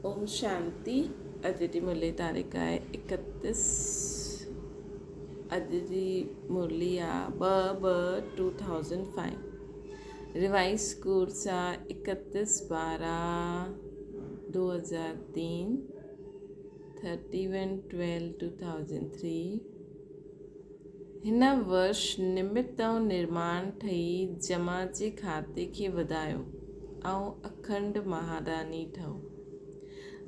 ओम शांति। अॼु जी मुरली तारीख़ आहे 31। अॼु जी मुरली आहे 2/2/2005। रिवाइज कोर्स आहे 31/12/2003, 31/12/2003। हिन वर्ष निमित ऐं निर्माण ठही जमा जे खाते खे वधायो ऐं अखंड महादानी ठहो।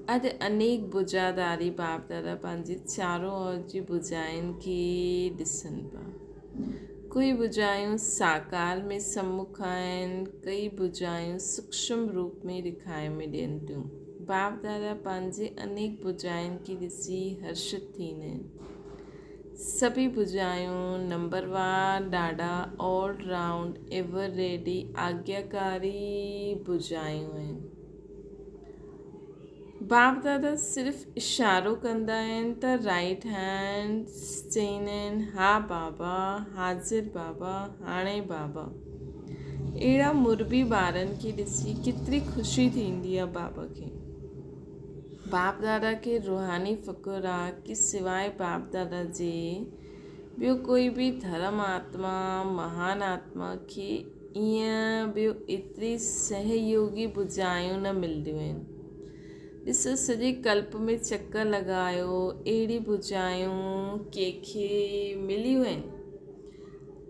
अॼु अनेक बुजादारी बाप दादा पंहिंजी चारों ओर जी बुजायुनि खे ॾिसनि पिया। कोई बुजायूं साकार में सम्मुख आहिनि, कई बुजायूं सूक्ष्म रूप में ॾेखारे में ॾियनि थियूं। बाप दादा पंहिंजे अनेक बुजायुनि खे ॾिसी हर्षित थींदा आहिनि। सभी बुजायूं नंबरवार ॾाढा ऑलराउंड एवर रेडी आज्ञाकारी बुजायूं आहिनि। बाप दादा सिर्फ़ु इशारो कंदा आहिनि त राइट हैंड चईंदा आहिनि हा बाबा, हाज़िर बाबा, हाणे बाबा। अहिड़ा मुरबी ॿारनि खे ॾिसी केतिरी ख़ुशी थींदी आहे बाबा खे। बाप दादा खे रूहानी फ़िकुर आहे कि सवाइ बाप दादा जे ॿियो कोई बि धर्म आत्मा महान आत्मा खे ईअं ॿियो एतिरी सहयोगी बुजायूं न मिलंदियूं आहिनि। ॾिसो, सॼे कल्प में चकर लॻायो, अहिड़ी बुजायूं कंहिंखे मिलियूं आहिनि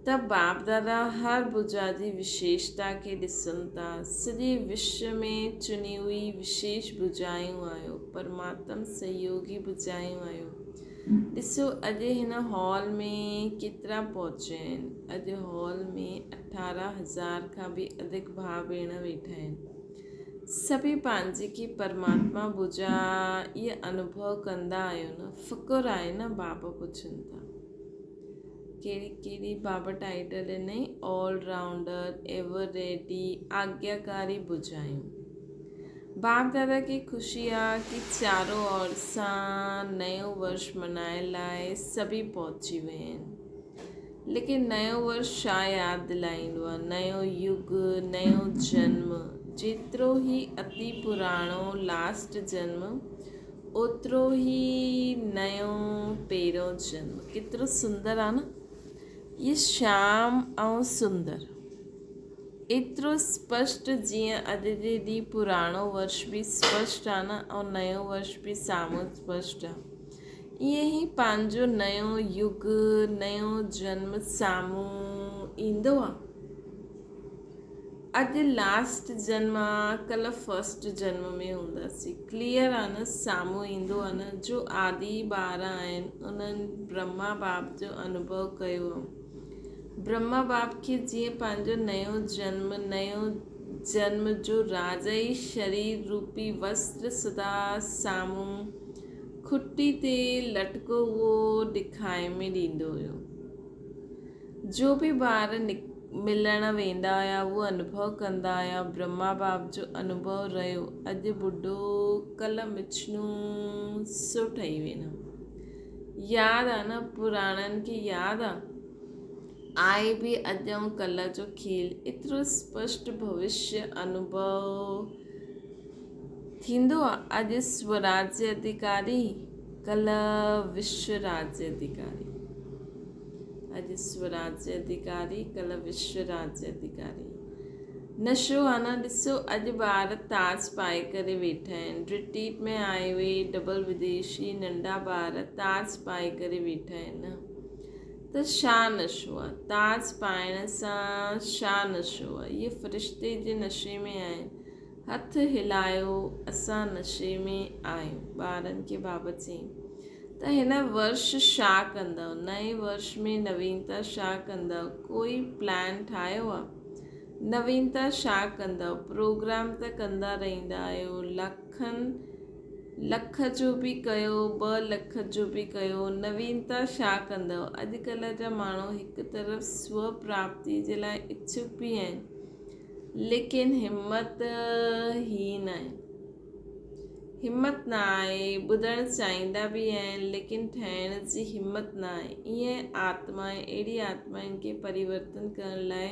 त बाप दादा हर बुजा जी विशेषता खे ॾिसनि था। सॼे विश्व में चुनी हुई विशेष बुजायूं आहियो, परमात्मा सहयोगी बुजायूं आहियो। ॾिसो, अॼु हिन हॉल में केतिरा पहुचा आहिनि। अॼु हॉल में 18,000 खां बि वधीक भाउ भेण वेठा आहिनि। सभी पंहिंजे खे परमात्मा बुजा इहो अनुभव कंदा आहियो न। फ़िकुर आहे न। बाबा पुछनि था कहिड़ी कहिड़ी बाबा टाइटल ॾिनई, ऑलराउंडर एवर रेडी आज्ञाकारी बुजायूं। बाप दादा खे ख़ुशी आहे कि चारों ओर सां नयो वर्ष मल्हाइण लाइ सभी पहुची विया आहिनि। लेकिन नयो वर्ष छा यादि दिलाईंदो आहे? नयो युग, नयो जन्म। जेतिरो ई अति पुराणो लास्ट जन्म, ओतिरो ई नयो पहिरियों जन्म। केतिरो सुंदर आहे न। ये श्याम ऐं सुंदर एतिरो स्पष्ट जीअं अॼु जे ॾींहुं पुराणो वर्ष बि स्पष्ट आहे न, ऐं नयो वर्ष बि साम्हूं स्पष्ट आहे। ईअं ई पंहिंजो नयो युग, नयो जन्म साम्हूं ईंदो आहे। अॼु लास्ट जन्म आहे, कल्ह फर्स्ट जन्म में हूंदासीं। क्लियर आहे न, साम्हूं ईंदो आहे न। जो आदि ॿार आहिनि उन्हनि ब्रह्मा बाप जो अनुभव कयो आहे। ब्रह्मा बाप खे जीअं पंहिंजो नयो जन्म जो राजाई शरीर रूपी वस्त्र सदा साम्हूं खुटी ते लटको उहो ॾेखारे में ॾींदो हुयो। जो बि ॿार मिलण वेंदा हुआ उहो अनुभव कंदा हुआ। ब्रह्मा बाप जो अनुभव रहियो, अॼु ॿुढो कल्ह मिछनू सो ठही वेंदा। यादि आहे न, पुराणनि खे यादि आहे बि अॼु ऐं कल्ह जो खेल। एतिरो स्पष्ट भविष्य अनुभव थींदो आहे। अॼु स्वराज्य अधिकारी, कल्ह विश्व राज्य अधिकारी। अॼु स्वराज्य अधिकारी, कल्ह विश्व राज्य अधिकारी। नशो आहे न। ॾिसो, अॼु ॿार ताज पाए करे वेठा आहिनि। रिट्रीट में आए हुए डबल विदेशी नंढा ॿार ताज पाए करे वेठा आहिनि न। त छा नशो आहे? ताज पाइण सां छा नशो आहे? इहे फ़रिश्ते जे नशे में आहिनि। हथ हिलायो, असां नशे में आहियूं। ॿारनि खे बाबा चई त हिन वर्ष छा कंदव? नए वर्ष में नवीनता छा कंदव? कोई प्लान ठाहियो आहे? नवीनता छा कंदव? प्रोग्राम त कंदा रहंदा आहियो। लख जो बि कयो, 2 लख जो बि कयो। नवीनता छा कंदव? अॼुकल्ह जा माण्हू हिकु तरफ़ स्व प्राप्ति जे लाइ इच्छुक बि आहिनि, लेकिन हिम्मत ई न आहे। हिम्मत न आहे। ॿुधणु चाहींदा बि आहिनि, लेकिन ठहिण जी हिम्मत न आहे। ईअं अहिड़ी आत्माउनि खे परिवर्तन करण लाइ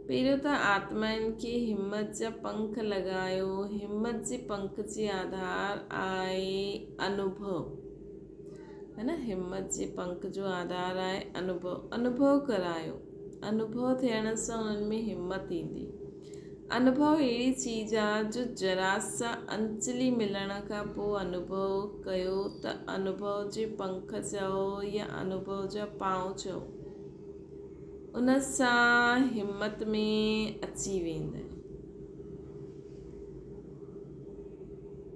पहिरियों त आत्माउनि खे हिमत जा पंख लॻायो। हिमत जे पंख जे आधार आहे अनुभव, है न। हिमत जे पंख जो आधार आहे अनुभव। अनुभव करायो। अनुभव थियण सां उन्हनि में हिमत ईंदी। अनुभव अहिड़ी चीज़ आहे जो जरा सां अंजलि मिलण खां पोइ अनुभव कयो त अनुभव जे पंख चओ या अनुभव जा पांव चओ, उन सां हिमत में अची वेंदा आहिनि।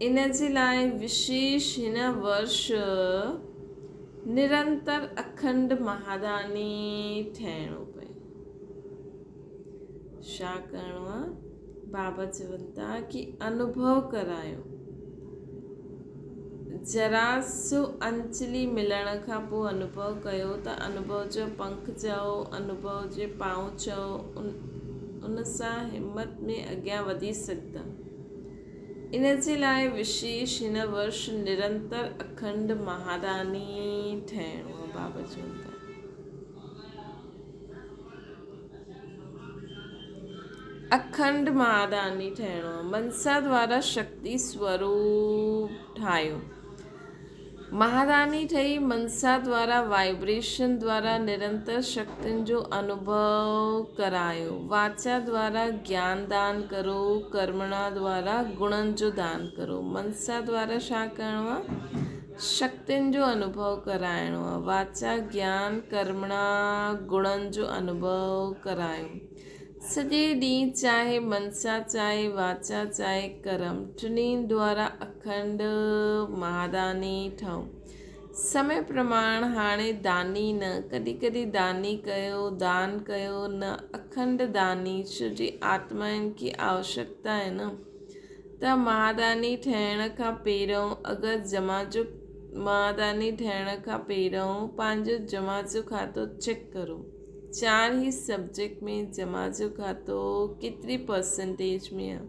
इन जे लाइ विशेष हिन वर्ष निरंतर अखंड महादानी ठहिणो पए। छा करिणो आहे? बाबा चवनि था कि अनुभव करायो। जरा सो अंजलि मिलण खां पोइ अनुभव कयो त अनुभव जो पंख चओ, अनुभव जे पांव चओ, उन सां हिमत में अॻियां वधी सघंदा। इन जे लाइ विशेष हिन वर्ष निरंतर अखंड महादानी ठहिणो आहे। बाबा चवनि था अखंड महादानी ठहिणो आहे। मनसा द्वारा शक्ति स्वरूप ठाहियो। महादानी ठही मनसा द्वारा वाइब्रेशन द्वारा निरंतर शक्तियुनि जो अनुभव करायो। वाचा द्वारा ज्ञान दान करो। कर्मणा द्वारा गुणनि जो दान करो। मनसा द्वारा छा करिणो आहे? शक्तियुनि जो अनुभव कराइणो आहे। वाचा ज्ञान, कर्मणा गुणनि जो अनुभव करायो। सॼे ॾींहुं चाहे मनसा, चाहे वाचा, चाहे कर्म, टिन्हिनि द्वारा अखंड महादानी ठहो। समय प्रमाण हाणे दानी न, कॾहिं कॾहिं दानी कयो, दान कयो न, अखंड दानी। छो जी आत्माउनि खे आवश्यकता आहे न। त महादानी ठहिण खां पहिरियों अगरि महादानी ठहिण खां पहिरियों पंहिंजो जमा जो खातो चेक करो। 4 ही सब्जेक्ट में जमा जो खातो केतिरी परसेंटेज में आहे।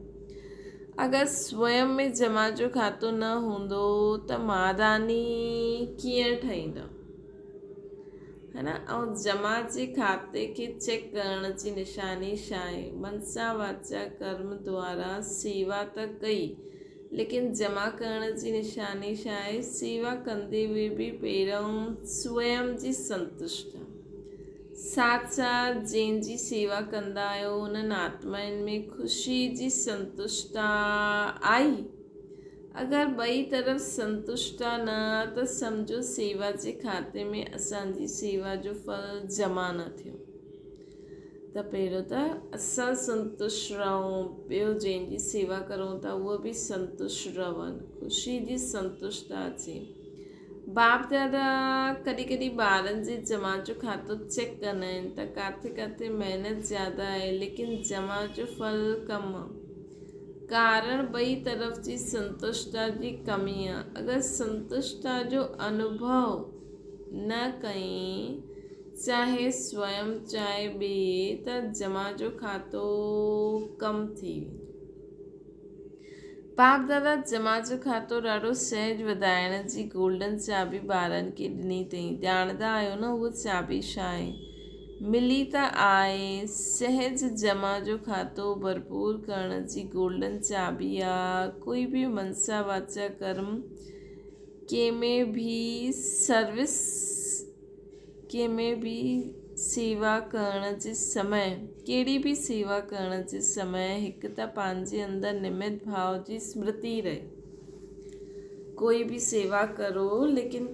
अगरि स्वयं में जमा जो खातो न हूंदो त महादानी कीअं ठहींदा, है न। ऐं जमा जे खाते खे चेक करण जी निशानी छा आहे? मनसा वाचा कर्म द्वारा सेवा त कई, लेकिन जमा करण जी निशानी छा आहे? सेवा कंदे हुए बि पहिरियों स्वयं जी संतुष्टि। साथ साथ जंहिंजी सेवा कंदा आहियो उन्हनि आत्माउनि में ख़ुशी जी संतुष्टि आई। अगरि ॿई तरफ़ संतुष्टि न त सम्झो सेवा जे खाते में असांजी सेवा जो फल जमा न थियो। त पहिरियों त असां संतुष्ट रहूं, ॿियो जंहिंजी सेवा करूं था उहो बि संतुष्ट रहनि, ख़ुशी जी संतुष्टि अचे। बाप दादा कॾहिं कॾहिं ॿारनि जे जमा जो खातो चेक कंदा आहिनि त किथे किथे महिनत ज़्यादा आहे लेकिन जमा जो फल कम आहे। कारण ॿई तरफ़ जी संतुष्टि जी कमी आहे। अगरि संतुष्टि जो अनुभव न कई, चाहे स्वयं चाहे ॿिए, त जमा जो खातो कम थी वेंदो। बाप दादा जमा जो खातो ॾाढो सहज वधाइण जी गोल्डन चाबी ॿारनि खे ॾिनी अथई। ॼाणंदा आहियो न उहा चाबी छा आहे? मिली त आहे सहज जमा जो खातो भरपूर करण जी गोल्डन चाबी आहे। कोई बि मनसा वाचा कर्म कंहिंमें भी सेवा करण जे समय, कहिड़ी बि सेवा करण जे समय हिकु त पंहिंजे अंदरि निमित भाव जी स्मृति रहे। कोई भी सेवा करो लेकिन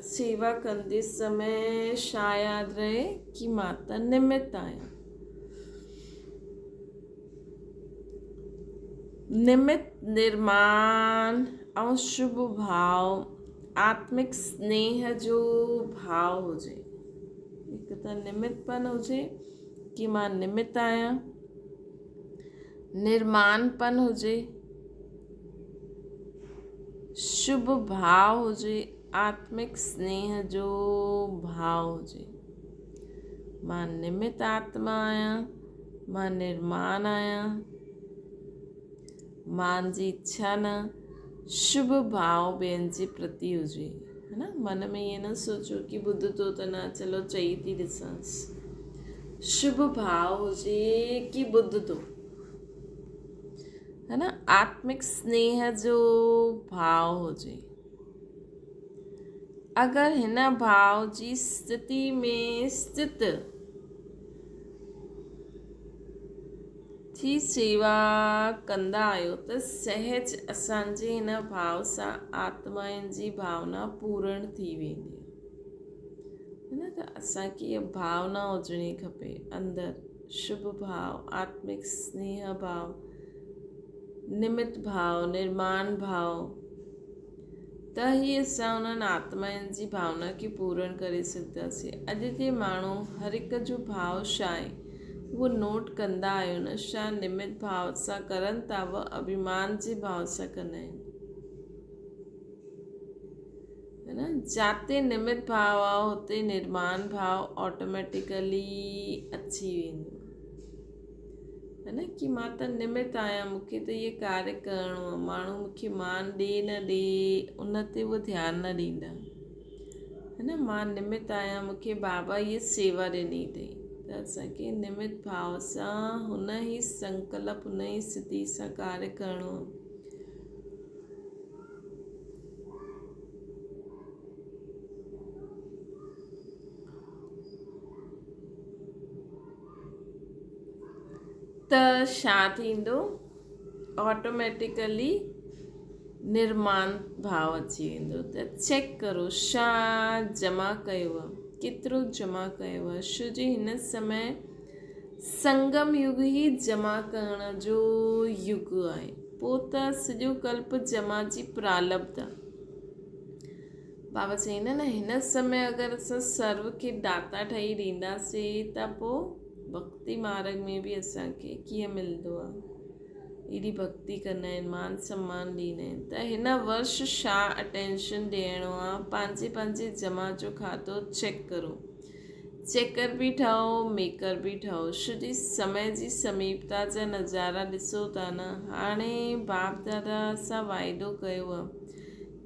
सेवा कंदे समय छा यादि रहे कि मां त निमित आहियां। निमित निर्माण ऐं शुभ भाव, आत्मिक स्नेह जो भाव हुजे। हिकु त निमितपन हुजे कि मां निमित आहियां, निर्माणपन हुजे, शुभ भाव हुजे, आत्मिक स्नेह जो भाव हुजे। मां निमित आत्मा आहियां, मां निर्माण आहियां, मुंहिंजी इच्छा न, शुभ भाव ॿियनि जे प्रति हुजे, है न। मन में ईअं न सोचो कि ॿुध तो त न, चलो चई थी ॾिसांसि। शुभ भाव हुजे कि बुध तो, है ना, आत्मिक स्नेह जो भाव हुजे। अगर हिन भाव जी स्थिति में स्थित थी सेवा कंदा आहियो त सहज असांजे हिन भाव सां आत्माउनि जी भावना पूर्ण थी वेंदी है न। त असांखे इहा भावना हुजणी खपे अंदरि, शुभ भाव, आत्मिक स्नेह भाव, निमित भाव, निर्माण भाव, त ही असां उन्हनि आत्माउनि जी भावना खे पूर्ण करे सघंदासीं। अॼु जे माण्हू हर हिक जो भाव छा आहे उहो नोट कंदा आहियो न। छा निमित भाव सां करनि था, उहा अभिमान जे भाव सां कंदा आहिनि, है न। जाते निमित भाव आहे हुते निर्माण भाव ऑटोमेटिकली अची वेंदो, है न। कि मां त निमित आहियां, मूंखे त इहे कार्य करिणो आहे, माण्हू मूंखे मान ॾे न ॾे उन ते उहो ध्यानु न ॾींदा, है न। मां निमित आहियां, मूंखे बाबा इहा सेवा ॾिनी अथई, त असांखे निमित भाव सां हुन ई संकल्प, हुन ई स्थिति सां कार्य करिणो आहे। त छा थींदो, ऑटोमेटिकली निर्माण भाव अची वेंदो। त चेक करो छा जमा कयो आहे, केतिरो जमा कयो आहे। छो जो हिन समय संगम युग ई जमा करण जो युग आहे। पोइ त सॼो कल्प जमा जी प्रालब्ध आहे। बाबा चईंदा न, हिन समय अगरि असां सर्व खे दाता ठही ॾींदासीं त पोइ भक्ति मार्ग में बि असांखे कीअं मिलंदो आहे, एॾी भक्ति कंदा आहिनि, मान सम्मान ॾींदा आहिनि। त हिन वर्ष छा अटेंशन ॾियणो आहे, पंहिंजे पंहिंजे जमा जो खातो चेक करो। चेकर बि ठहो, मेकर बि ठहो। छो जी समय जी समीपता जा नज़ारा ॾिसो था न। हाणे बाप दादा सां वाइदो कयो आहे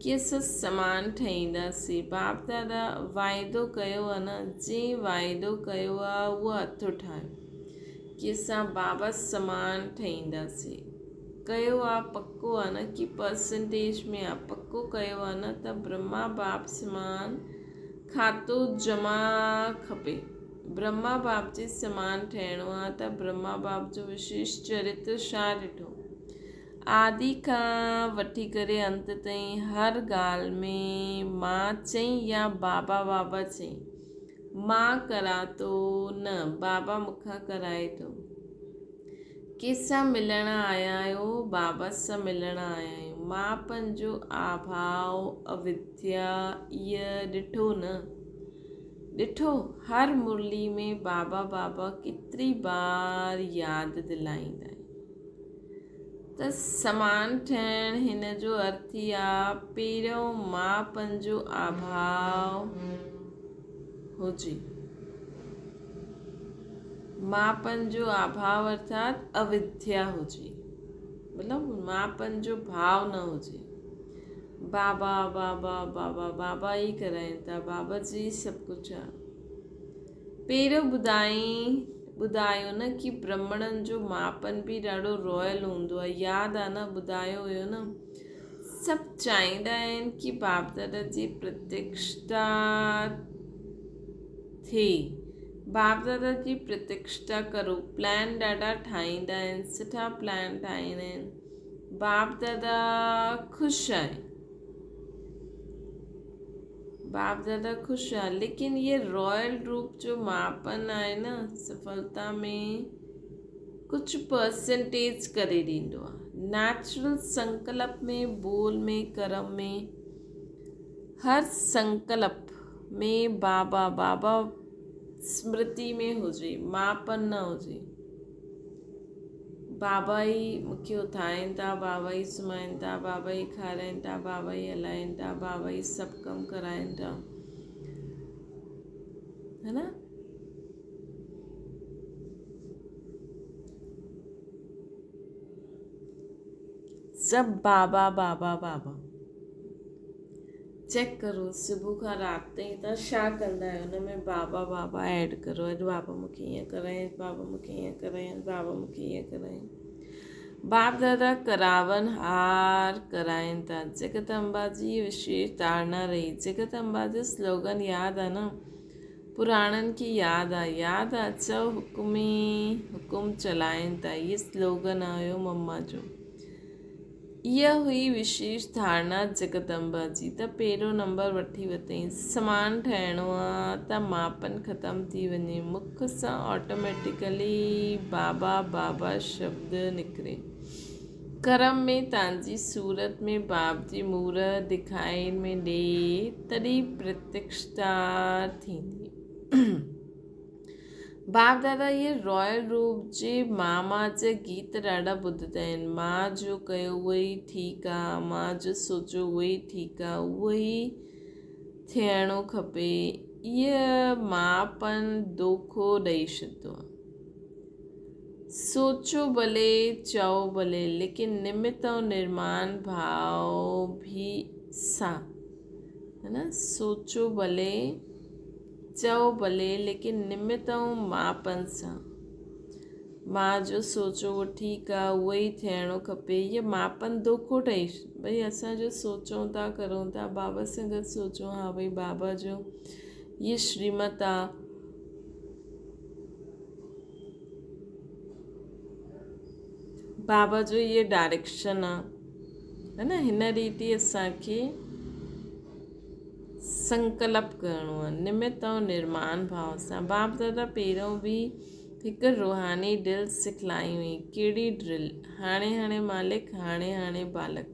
कि असां समान ठाहींदासीं। बाप दादा वाइदो कयो आहे न, जंहिं वाइदो कयो आहे उहो हथु ठाहियो कि असां बाबा समान ठाहींदासीं। कयो आहे, पको आहे न, कि परसेंटेज में आहे, पको कयो आहे न, त ब्रह्मा बाप समान खातो जमा खपे। ब्रह्मा बाप जे समान ठहिणो आहे त ब्रह्मा बाप जो विशेष चरित्र छा ॾिठो, आदि खां वठी करे अंत ताईं हर ॻाल्हि में मां चई या बाबा बाबा चई। मां करां थो न, बाबा मूंखां कराए थो। कंहिंसां मिलण आया आहियो, बाबा सां मिलण आया आहियूं। मां पंहिंजो अभाव अविद्या इहा ॾिठो न, ॾिठो। हर मुरली में बाबा बाबा केतिरी बार यादि दिलाईंदा आहिनि। त समान ठहिण हिन जो अर्थ ई आहे, पहिरियों मां पंहिंजो अभाव हुजे। मापन जो अभाव अर्थात अविद्या हुजे, मतिलबु मापन जो भाव न हुजे। बाबा बाबा बाबा बाबा ई कराइनि था, बाबा जी सभु कुझु आहे। पहिरियों ॿुधायो न कि ब्राह्मणनि जो मापन बि ॾाढो रॉयल हूंदो आहे। यादि आहे न, ॿुधायो हुयो न। सभु चाहींदा आहिनि कि बाप दादा जी प्रतिष्ठा थिए, बाप दादा जी प्रतिष्ठा करो। प्लान ॾाढा ठाहींदा आहिनि, सुठा प्लान ठाहींदा आहिनि। बाप दादा ख़ुशि आहे, बाप दादा ख़ुशि आहे, लेकिन ये रॉयल रूप जो मापन आहे न, सफलता में कुझु परसेंटेज करे ॾींदो आहे। नेचुरल संकल्प में, बोल में, कर्म में, हर संकल्प में बाबा बाबा स्मृति में हुजे, मापन न हुजे। बाबा ई मूंखे उथाइनि था, बाबा ई सुम्हाइनि था, बाबा ई खाराइनि था, बाबा ई हलाइनि था, बाबा ई सभु कमु कराइनि था, है न। सब बाबा बाबा बाबा। चेक करो सुबुह खां राति ताईं तव्हां छा कंदा आहियो। हुन में बाबा बाबा ऐड करो। अॼु बाबा मूंखे ईअं करायईं, बाबा मूंखे ईअं करायईं, बाबा मूंखे ईअं करायईं। बाप दादा करावन हार कराइनि था। जगदम्बा जी विशेष धारणा रही। जगदम्बा जो स्लोगन यादि आहे न, पुराणनि की यादि आहे चओ हुकुम चलाइनि था। इहे स्लोगन आयो मम्मा जो। इहा हुई विशेष धारणा जगदम्बा जी। त पहिरियों नंबर वठी वरितईं। समान ठहिणो आहे त मापन ख़तमु थी वञे। मुख सां ऑटोमेटिकली बाबा बाबा शब्द निकिरे। कर्म में तव्हांजी सूरत में बाप जी मूरत दिखाई में ॾे, तॾहिं प्रत्यक्षता थींदी। बाप दादा इहे रॉयल रूप जे मामा जा गीत ॾाढा ॿुधंदा आहिनि। मां जो कयो उहो ई ठीकु आहे, मां जो सोचियो उहो ई ठीकु आहे, उहो ई थियणो खपे। इहा मापन दोखो ॾेई छॾंदो आहे। सोचो भले चओ भले, लेकिन निमित्त ऐं निर्माण भाव भी सां, है न। सोचो भले चओ भले, लेकिन निमित्त ऐं मापन सां। मां जो सोचो उहो ठीकु आहे, उहो ई थियणो खपे। इहा मापन दोखो ठही। भई असांजो सोचूं था करूं था, बाबा सां गॾु सोचूं हा भई बाबा जो इहा श्रीमत आहे, बाबा जो इहे डायरेक्शन आहे, है न। हिन रीति असांखे संकल्प करिणो आहे निमित्त ऐं निर्माण भाव सां। बाप दादा पहिरियों बि हिकु रूहानी ड्रिल सिखलाई हुई। कहिड़ी ड्रिल? हाणे मालिक, हाणे बालक।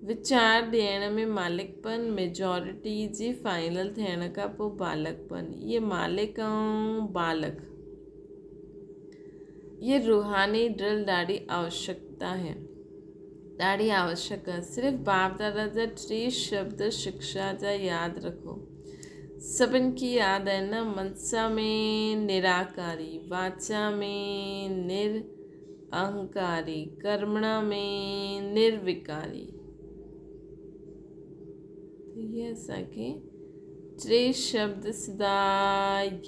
वीचार ॾियण में मालिकपन, मेजॉरिटी जी फाइनल थियण खां पोइ बालकपन। इहे मालिक ऐं बालक, ये रूहानी ड्रिल ॾाढी आवश्यकता है, ॾाढी आवश्यक आहे। सिर्फ़ु बाप दादा जा 3 शब्द शिक्षा जा यादि रखो। सभिनि खे यादि आहे न। मनसा में निराकारी, वाचा में निरअहंकारी, कर्मणा में निर्विकारी। इहे असांखे 3 शब्द सदा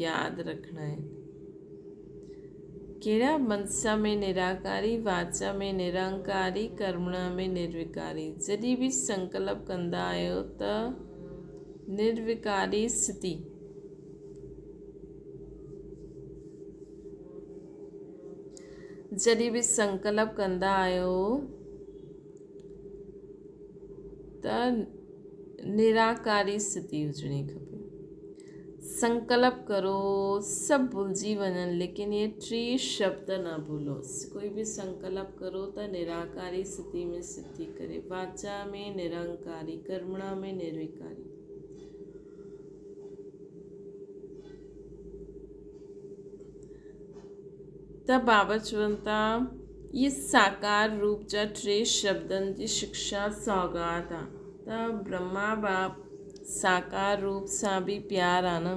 यादि रखणा आहिनि। कहिड़ा? मनसा में निराकारी, वाचा में निरंकारी, कर्मणा में निर्विकारी। जॾहिं बि संकल्प कंदा आहियो त निर्विकारी स्थिति, जॾहिं बि संकल्प कंदा आहियो त निराकारी स्थिति हुजणी खपे। संकल्प करो, सब भुलिजी वञनि, लेकिन ये 3 शब्द न भूलो। कोई भी संकल्प करो त निराकारी स्थिति में सिद्धि करे। वाचा में निरंकारी, कर्मणा में निर्विकारी। त बाबा चवनि था ये साकार रूप जा 3 शब्दनि जी शिक्षा सौगात आहे। त ब्रह्मा बाप साकार रूप सां बि प्यार आहे न।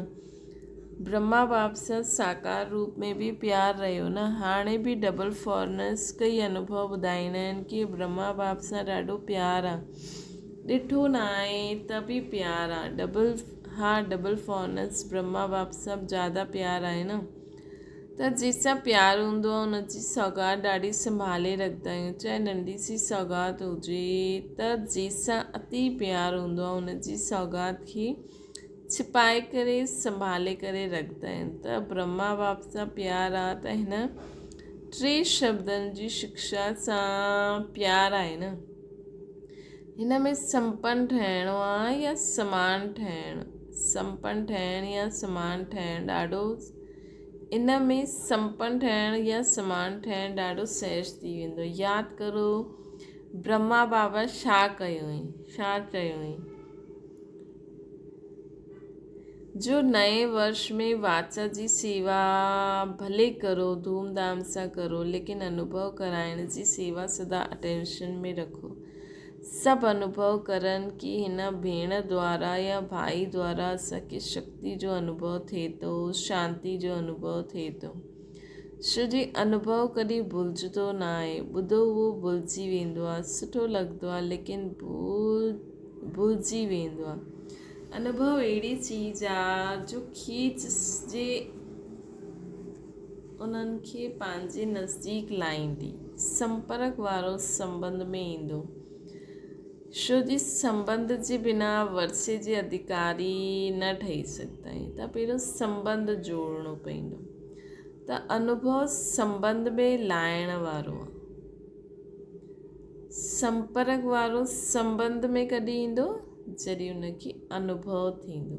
ब्रह्मा बाप सां साकार रूप में बि प्यार रहियो न। हाणे बि डबल फॉरनेस कई अनुभव ॿुधाईंदा आहिनि कि ब्रह्मा बाप सां ॾाढो प्यार आहे। ॾिठो न आहे त बि प्यार आहे। डबल फॉरनेस ब्रह्मा बाप सां ज़्यादा प्यार आहे न। त जंहिंसां प्यार हूंदो आहे हुनजी सौगात ॾाढी संभाले रखंदा आहियूं। चाहे नंढी सी सौगात हुजे, त जंहिंसां अति प्यार हूंदो आहे हुनजी सौगात खे छिपाए करे संभाले करे रखंदा आहिनि। त ब्रह्मा बाप सां प्यार आहे त हिन 3 शब्दनि जी शिक्षा सां प्यार आहे न। हिन में संपन्न ठहिणो आहे या समान ठहिणु, संपन्न ठहिणु या समान ठहिणु ॾाढो, इन में संपन्न ठहिणु या समान ठहिणु ॾाढो सहज थी वेंदो। यादि करो ब्रह्मा बाबा छा कयो हुई, छा चयो हुई? जो नए वर्ष में वाचा जी सेवा भले करो, धूमधाम सां करो, लेकिन अनुभव कराइण जी सेवा सदा अटेंशन में रखो। सभु अनुभव करनि कि हिन भेण द्वारा या भाई द्वारा असांखे शक्ति जो अनुभव थिए थो, शांति जो अनुभव थिए थो। छो जी अनुभव कॾहिं भुलिजंदो न आहे। ॿुधो उहो भुलिजी वेंदो आहे, सुठो लॻंदो आहे, लेकिन भूल भुलिजी वेंदो आहे। अनुभव अहिड़ी चीज़ आहे जो खीच जे उन्हनि खे पंहिंजे नज़दीक लाहींदी, संपर्क वारो संबंध में ईंदो। छो जी संबंध जे बिना वर्से जे अधिकारी न ठही सघंदा आहियूं, त पहिरियों संबंध जोड़णो पवंदो। त अनुभव संबंध में लाइण वारो आहे। संपर्क वारो संबंध में कॾहिं ईंदो, जॾहिं उनखे अनुभव थींदो।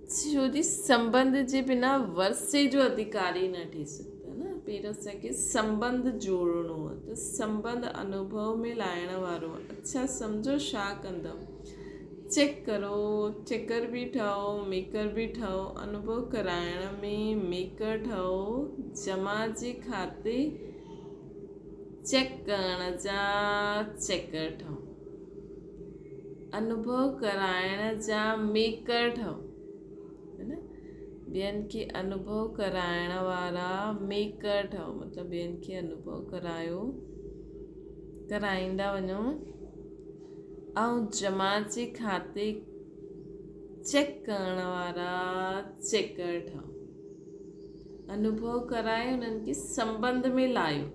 छो जी संबंध जे बिना वर्से जो अधिकारी न ठही सघंदा न, पहिरियों असांखे संबंध जोड़णो आहे। त संबंध अनुभव में लाइण वारो आहे। अच्छा सम्झो छा कंदव, चेक करो, चेकर बि ठहो, मेकर बि ठहो। अनुभव कराइण में मेकर ठहो, जमा जे खाते चेक करण जा चेकर ठहो। अनुभव कराइण जा मेकर ठहो, है न। ॿियनि खे अनुभव कराइण वारा मेकर ठहो, मतिलबु ॿियनि खे अनुभव कराईंदा वञो। ऐं जमा जे खाते चेक करण वारा चेकर ठहो। अनुभव कराए उन्हनि खे संबंध में लायो,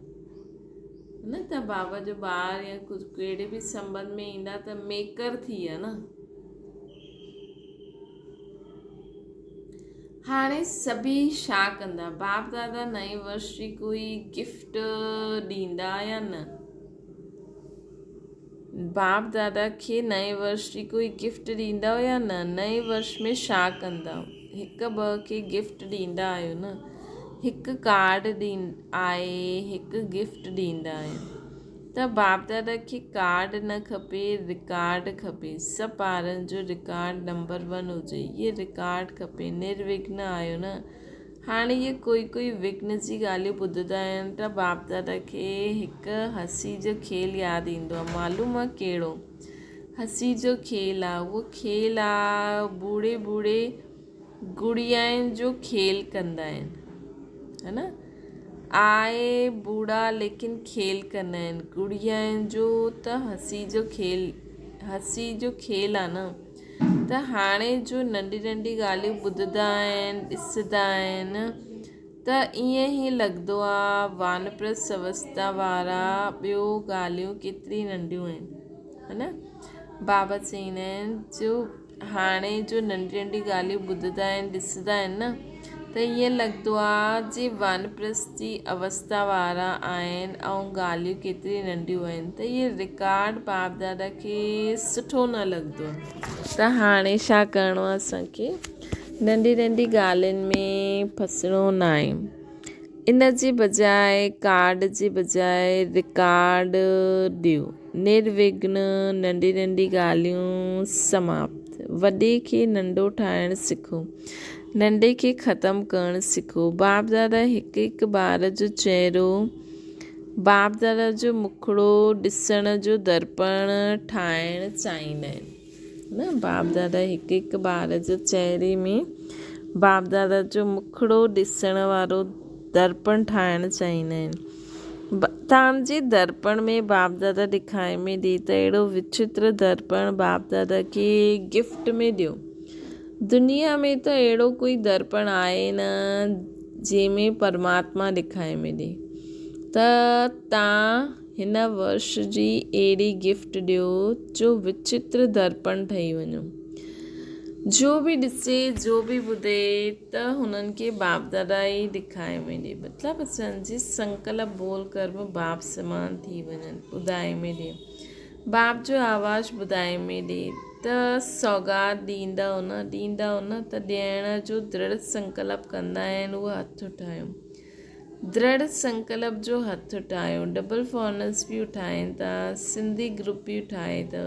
न त बाबा जो ॿार या कुझु कहिड़े बि संबंध में ईंदा त मेकर थी विया न। हाणे सभी छा कंदा, बाप दादा नए वर्ष जी कोई गिफ्ट ॾींदा या न? बाप दादा खे नए वर्ष जी कोई गिफ्ट ॾींदा या न? नए वर्ष में छा कंदा? हिकु ॿ खे गिफ्ट ॾींदा आहियो न। हिकु कार्ड आहे, हिकु गिफ्ट ॾींदा आहियो। त बाप दादा खे कार्ड न खपे, रिकॉर्ड खपे। सभु ॿारनि जो रिकॉर्ड नंबर 1 हुजे, ये रिकॉर्ड खपे। निर्विघ्न आहियो न। हाणे इहे कोई विघ्न जी ॻाल्हियूं ॿुधंदा आहिनि त बाप दादा खे हिकु हसी जो खेल यादि ईंदो आहे। मालूम आहे कहिड़ो? हसी जो खेल आहे। उहो खेल आहे बूढ़े बूढ़े गुड़ियाउनि जो खेल कंदा आहिनि, है न। आए बूढ़ा लेकिन खेल कंदा आहिनि। गुड़ियाउनि जो त हसी जो खेल आहे न। त हाणे जो नंढी नंढी ॻाल्हियूं ॿुधंदा आहिनि, ॾिसंदा आहिनि, त ईअं ई लॻंदो आहे वानप्रस्थ अवस्था वारा ॿियो ॻाल्हियूं केतिरी नंढियूं आहिनि, है न। बाबा चईंदा आहिनि जो हाणे जो नंढी नंढी ॻाल्हियूं ॿुधंदा आहिनि, ॾिसंदा आहिनि न, त ईअं लॻंदो आहे जे वानप्रस्थ जी अवस्था वारा आहिनि ऐं ॻाल्हियूं केतिरी नंढियूं आहिनि। त इहे रिकॉर्ड बाप दादा खे सुठो न लॻंदो आहे। त हाणे छा करिणो आहे असांखे? नंढी नंढी ॻाल्हियुनि में फसिणो न आहे। इन जे बजाए कार्ड जे बजाए रिकॉर्ड ॾियो। निर्विघ्न नंढी नंढी ॻाल्हियूं समाप्त। वॾे खे नंढो ठाहिणु सिखो, नंढे खे ख़तमु करणु सिखो। बाप दादा हिकु हिकु ॿार जो चहिरो, बाप दादा जो मुखड़ो ॾिसण जो दर्पण ठाहिणु चाहींदा आहिनि, न। बाप दादा हिकु हिकु ॿार जो चहिरे में बाप दादा जो मुखड़ो ॾिसण वारो दर्पण ठाहिणु चाहींदा आहिनि। तव्हांजे दर्पण में बाप दादा ॾेखारे में ॾिए त अहिड़ो विचित्र दर्पण बाप दादा खे गिफ्ट में ॾियो। दुनिया में त अहिड़ो कोई दर्पण आहे न जंहिंमें परमात्मा ॾेखारे में ॾिए। त तव्हां हिन वर्ष जी अहिड़ी गिफ्ट ॾियो जो विचित्र दर्पण ठही वञो। जो बि ॾिसे, जो बि ॿुधे, त हुननि खे बाप दादा ई ॾेखारे में ॾिए। मतिलबु असांजी संकल्प बोल कर्म बाप समान थी वञनि, ॿुधाए में ॾिए। बाप जो आवाज़ु ॿुधाए में ॾिए। त सौगात ॾींदव न त ॾियण जो दृढ़ संकल्प कंदा आहिनि, उहो हथु उठायो। दृढ़ संकल्प जो हथु उठायो। डबल फॉर्नल्स बि उठाइनि था, सिंधी ग्रुप बि उठाए था,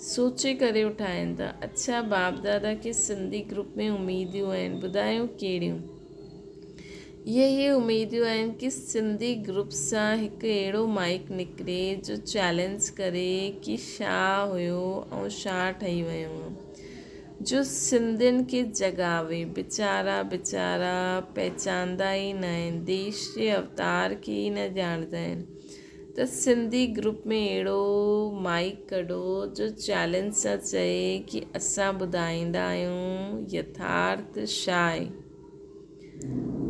सोचे करे उठाइनि था। अच्छा बाप दादा खे सिंधी ग्रुप में उमेदियूं आहिनि, ॿुधायो कहिड़ियूं? इहे उमेदियूं आहिनि कि सिंधी ग्रुप सां हिकु अहिड़ो माइक निकिरे जो चैलेंज करे कि छा हुयो ऐं छा ठही वियो, जो सिंधियुनि खे जगावे। बेचारा पहचानंदा ई न आहिनि, देश जे अवतार खे ई न ॼाणंदा आहिनि। त सिंधी ग्रुप में अहिड़ो माइक कढो जो चैलेंज सां चए कि असां ॿुधाईंदा आहियूं यथार्थ छा आहे,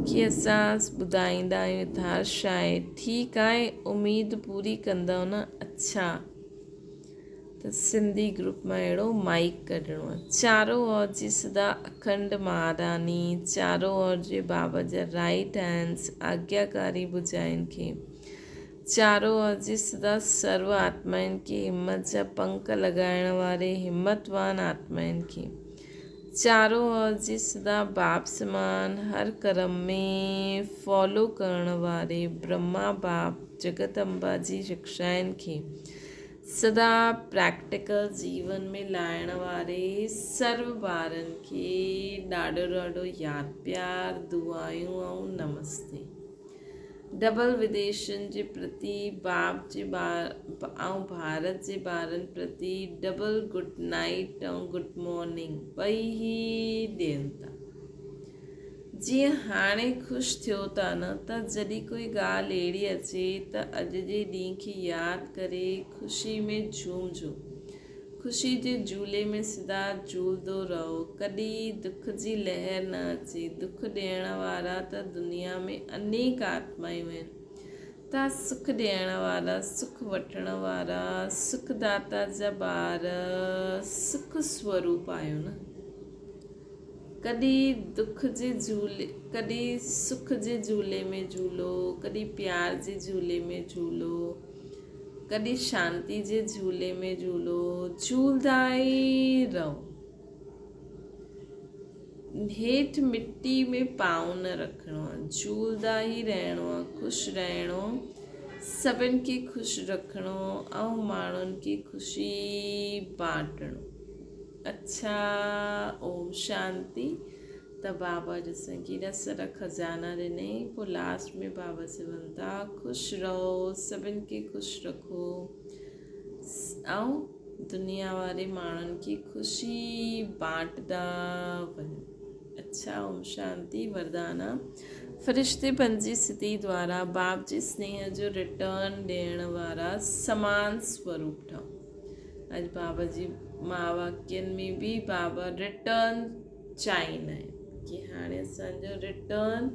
कि असां ॿुधाईंदा आहियूं यथार्थ छा आहे। ठीकु आहे, उमेद पूरी कंदव न। अच्छा, त सिंधी ग्रुप मां अहिड़ो माइक कढिणो आहे। चारों ओर जी सदा अखंड महारानी, चारों ओर जे बाबा जा राइट हैंड्स आज्ञाकारी बुझाइनि खे, चारों ओर जी सदा सर्व आत्माउनि खे, हिम्मत जा पंख लॻाइण वारे हिम्मतवान आत्माउनि खे, चारों ओर जी सदा बाप समान हर कर्म में फॉलो करण वारे ब्रह्मा बाप जगत अम्बा जी शिक्षाउनि खे, सदा प्रैक्टिकल जीवन में लाइण वारे सर्व ॿारनि खे ॾाढो ॾाढो यादि प्यार, दुआयूं ऐं नमस्ते। डबल विदेशनि जे प्रति बाप जे ऐं भारत जे ॿारनि प्रति डबल गुड नाइट ऐं गुड मॉर्निंग ॿई ई ॾियनि था। जीअं हाणे ख़ुशि थियो था न, त जॾहिं कोई ॻाल्हि अहिड़ी अचे त अॼु जे ॾींहं खे यादि करे ख़ुशी में झूमिजो, ख़ुशी जे झूले में सदा झूलंदो रहो। कॾहिं दुख जी लहर न अचे। दुख ॾियण वारा त दुनिया में अनेक आत्मायूं आहिनि। तव्हां सुख ॾियण वारा, सुख वठण वारा, सुखदाता जा ॿार, सुख स्वरूप आहियो न। कॾहिं दुख जे झूले, कॾहिं सुख जे झूले में झूलो, कॾहिं प्यार जे झूले में झूलो, कॾहिं शांति जे झूले में झूलो, झूलदा ई रहो। हेठि मिट्टी में पांव न रखिणो आहे, झूलदा ई रहणो आहे, ख़ुशि रहणो, सभिनि खे ख़ुशि रखिणो ऐं माण्हुनि खे ख़ुशी बांटणो। अच्छा, ओम शांति। त बाबा ॾिसनि केॾा सारा खज़ाना ॾिनई। पोइ लास्ट में बाबा चवनि था ख़ुशि रहो, सभिनि खे ख़ुशि रखो ऐं दुनिया वारे माण्हुनि खे ख़ुशी बांटदा वञो। अच्छा, ओम शांति। वरदाना फ़रिश्ते पंजी स्थिति द्वारा बाप जे स्नेह जो रिटर्न ॾियण वारा समान स्वरूप ठहो। अॼु बाबा जी मां वाक्यनि में बि बाबा रिटर्न चाहींदा आहिनि कि हाणे असांजो रिटर्न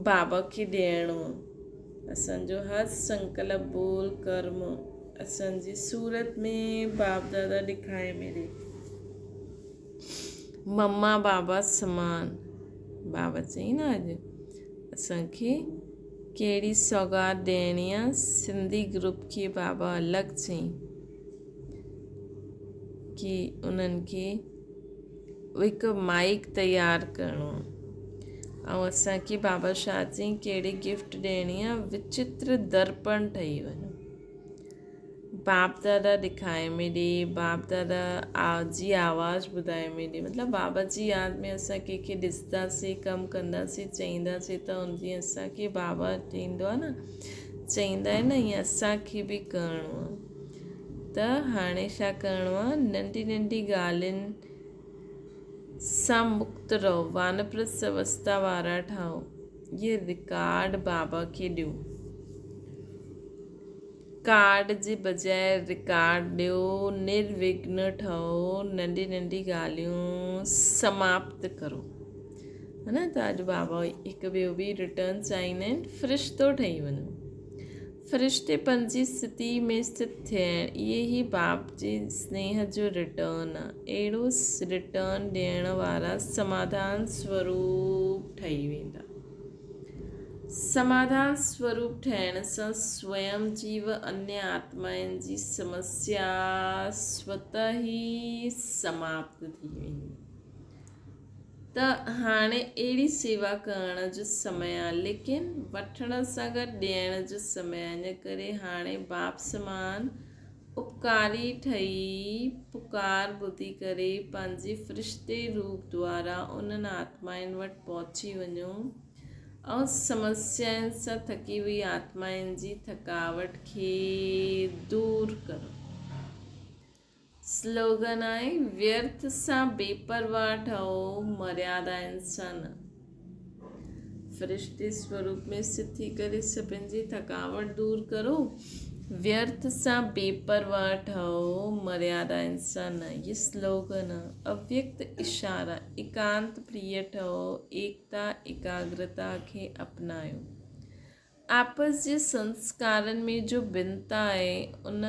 बाबा खे ॾियणो आहे। असांजो हर संकल्प बोल कर्म असांजी सूरत में बाप दादा ॾेखारे मिले। मम्मा बाबा समान। बाबा चई न अॼु असांखे कहिड़ी सौगात ॾियणी आहे। सिंधी ग्रुप खे बाबा अलॻि चई कि उन्हनि खे हिकु माइक तयारु करिणो आहे ऐं असांखे बाबा छा चई कहिड़ी गिफ्ट ॾियणी आहे। विचित्र दर्पण ठही वञो। बाप दादा ॾेखारे में ॾे, बाप दादा जी आवाज़ु ॿुधाए में ॾे। मतिलबु बाबा जी यादि में असां कंहिंखे ॾिसंदासीं, कमु कंदासीं, चईंदासीं त उन जीअं असांखे बाबा चईंदो आहे न, चईंदा आहिनि न, ईअं असांखे बि करिणो आहे। त हाणे छा करिणो आहे, नंढी नंढी ॻाल्हियुनि सां मुक्त रहो, वानप्रस्थ अवस्था वारा ठाहो। ये रिकॉर्ड बाबा खे ॾियो। कार्ड जे बजाए रिकॉर्ड ॾियो। निर्विघ्न ठहो। नंढी नंढी ॻाल्हियूं समाप्त करो, है न। त अॼु बाबा हिकु ॿियो बि रिटर्न चाहींदा आहिनि, फ़रिश्तो ठही वञो। फ़रिश्ते पंजी स्थिति में स्थित थियण, इहे ई बाप जे स्नेह जो रिटर्न आहे। अहिड़ो रिटर्न ॾियण वारा समाधान स्वरूप ठही वेंदा। समाधान स्वरूप ठहिण सां स्वयं जीव अन्य आत्माउनि जी समस्या स्वतः ई समाप्त थी वेंदी। त हाणे अहिड़ी सेवा करण जो समय आहे, लेकिन वठण सां गॾु ॾियण जो समय आहे। इन करे हाणे बाप समान उपकारी ठही पुकार ॿुधी करे पंहिंजे फ़रिश्ते रूप द्वारा उन्हनि आत्माउनि वटि पहुची वञो ऐं समस्याउनि सां थकी हुई आत्माउनि जी थकावट खे दूर करो। स्लोगन आहे, व्यर्थ सां बेपरवाह ठहो, मर्यादाउनि सां न। फ़रिश्ते स्वरूप में स्थित थी करे सभिनि जी थकावट दूर करो। व्यर्थ सां बेपरवाह ठहो, मर्यादा इंसान न, ये स्लोगन अव्यक्त इशारा एकांत प्रिय ठहो, एकता एकाग्रता खे अपनायो। आपस जे संस्कारनि में जो भिन्नता आहे उन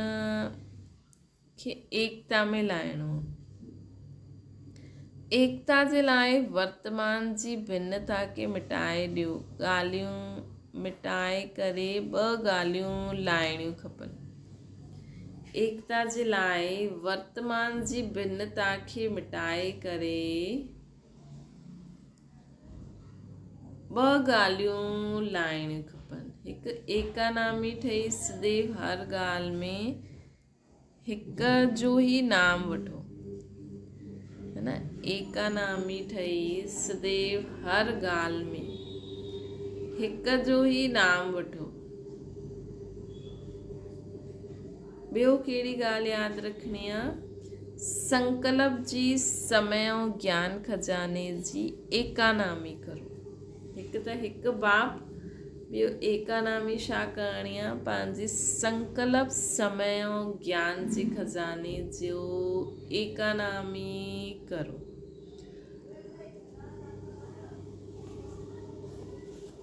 खे एकता में लाइणो। एकता जे लाइ वर्तमान जी भिन्नता खे मिटाए ॾियो। ॻाल्हियूं मिटाए करे ॿ ॻाल्हियूं लाइणियूं खपनि। एकता जे लाइ वर्तमान जी भिन्नता खे मिटाए करे ॿ ॻाल्हियूं लाइणियूं खपनि। हिकु एकानामी ठही सदैव हर ॻाल्हि में हिक जो ई नाम वठो, है न। एकानामी ठही सदैव हर ॻाल्हि में हिक जो ई नाम वठो। ॿियो कहिड़ी ॻाल्हि यादि रखणी आहे? संकल्प जी समय ऐं ज्ञान खजाने जी एकानामी करो। हिकु त हिकु बाप, ॿियो एकानामी छा करणी आहे? पंहिंजी संकल्प समय ऐं ज्ञान जे खजाने जो एकानामी करो।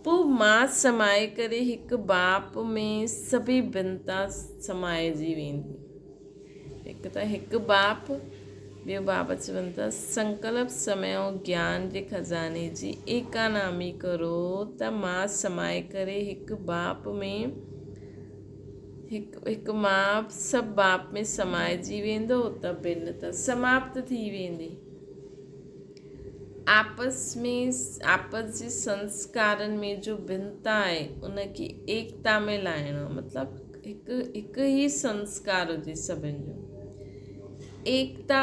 पोइ मां समाए करे हिकु बाप में सभई भिन्नता समाइजी वेंदी। हिकु त हिकु बाप, ॿियो बाप चवनि था संकल्प समय ऐं ज्ञान जे खजाने जी एकानामी करो, त मां समाए करे हिकु बाप में हिकु मां सभु बाप में समाइजी वेंदो, त भिन्नता समाप्त थी वेंदी। आपस जे संस्कारनि में जो भिन्नता आहे उनखे एकता में लाइणो, मतिलबु हिकु ई संस्कार हुजे सभिनि जो। एकता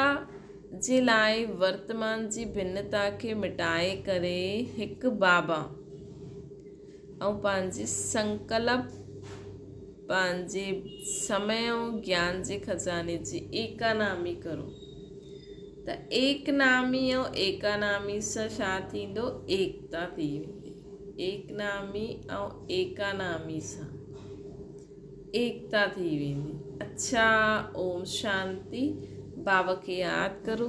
जे लाइ वर्तमान जी भिन्नता खे मिटाए करे हिकु बाबा ऐं पंहिंजी संकल्प पंहिंजे समय ऐं ज्ञान जे खजाने जी एकानामी करो। त एकनामी ऐं एकानामी सां छा थींदो? एकता थी वेंदी। एकनामी ऐं एकानामी सां एकता थी वेंदी। अच्छा, ओम शांति। बाबा खे यादि करो।